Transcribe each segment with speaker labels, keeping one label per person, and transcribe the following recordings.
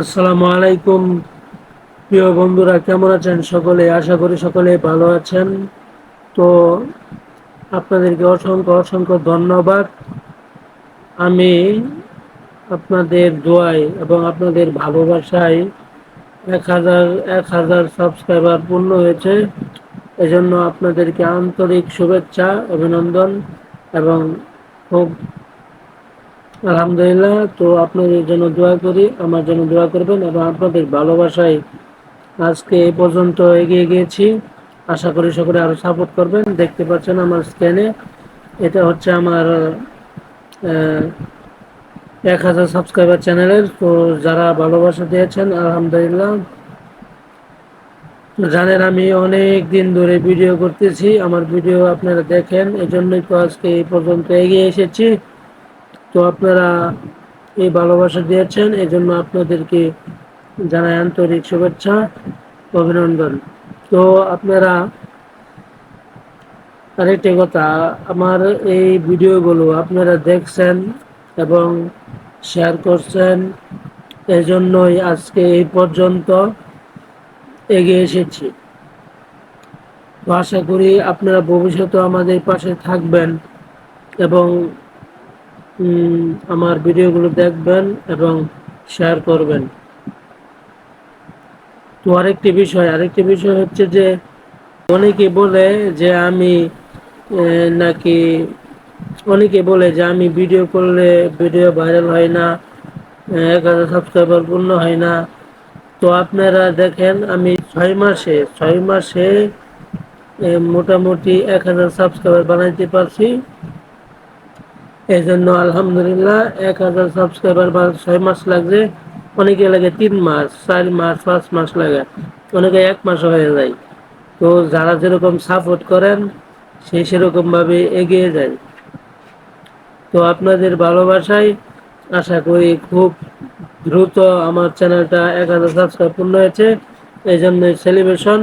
Speaker 1: আসসালামু আলাইকুম। প্রিয় বন্ধুরা, কেমন আছেন সকলে? আশা করি সকলে ভালো আছেন। তো আপনাদেরকে অসংখ্য অসংখ্য ধন্যবাদ। আমি আপনাদের দোয়ায় এবং আপনাদের ভালোবাসায় ১,০০০ সাবস্ক্রাইবার পূর্ণ হয়েছে। এজন্য আপনাদেরকে আন্তরিক শুভেচ্ছা, অভিনন্দন এবং খুব আলহামদুলিল্লাহ। তো আপনাদের জন্য দোয়া করি, আমার জন্য দোয়া করবেন এবং আপনাদের ভালোবাসায় আজকে এই পর্যন্ত এগিয়ে গিয়েছি। আশা করি সকলে আরো সাপোর্ট করবেন। দেখতে পাচ্ছেন আমার স্ক্রিনে, এটা হচ্ছে আমার ১,০০০ সাবস্ক্রাইবার চ্যানেলের। তো যারা ভালোবাসা দিয়েছেন আলহামদুলিল্লাহ। জানেন আমি অনেক দিন ধরে ভিডিও করতেছি, আমার ভিডিও আপনারা দেখেন, এজন্যই তো আজকে এই পর্যন্ত এগিয়ে এসেছি। তো আপনারা এই ভালোবাসা দিয়েছেন, এজন্য আপনাদেরকে জানাই আন্তরিক শুভেচ্ছা, অভিনন্দন। তো আপনারা, আরেকটি কথা, আমার এই ভিডিওগুলো আপনারা দেখছেন এবং শেয়ার করছেন, এজন্যই আজকে এই পর্যন্ত এগিয়ে এসেছি। তো আশা করি আপনারা ভবিষ্যতে আমাদের পাশে থাকবেন এবং আমার ভিডিওগুলো দেখবেন এবং শেয়ার করবেন। তো আরেকটি বিষয় হচ্ছে যে অনেকে বলে যে আমি নাকি অনেকে বলে যে আমি ভিডিও করলে ভিডিও ভাইরাল হয় না, ১,০০০ সাবস্ক্রাইবার পূর্ণ হয় না। তো আপনারা দেখেন, আমি ৬ মাসে মোটামুটি ১,০০০ সাবস্ক্রাইবার বানাইতে পারছি। এই জন্য আলহামদুলিল্লাহ। ১,০০০ সাবস্ক্রাইবার বা ৬ মাস লাগছে, অনেকে লাগে ৩ মাস, ৪ মাস, ৫ মাস লাগে, অনেকে ১ মাস হয়ে যায়। তো যারা যেরকম সাপোর্ট করেন সেই সেরকম ভাবে এগিয়ে যায়। তো আপনাদের ভালোবাসায় আশা করি খুব দ্রুত আমার চ্যানেলটা ১,০০০ সাবস্ক্রাইব পূর্ণ হয়েছে। এই জন্য সেলিব্রেশন।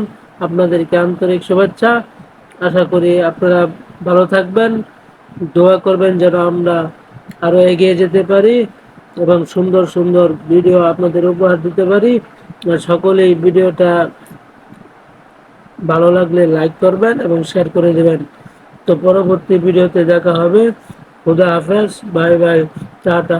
Speaker 1: আপনাদেরকে আন্তরিক শুভেচ্ছা। আশা করি আপনারা ভালো থাকবেন, দোয়া করবেন যেন আমরা আরো এগিয়ে যেতে পারি এবং সুন্দর সুন্দর ভিডিও আপনাদের উপহার দিতে পারি। সকলেই ভিডিওটা ভালো লাগলে লাইক করবেন এবং শেয়ার করে দেবেন। তো পরবর্তী ভিডিওতে দেখা হবে। খুদা হাফেজ, বাই বাই, টাটা।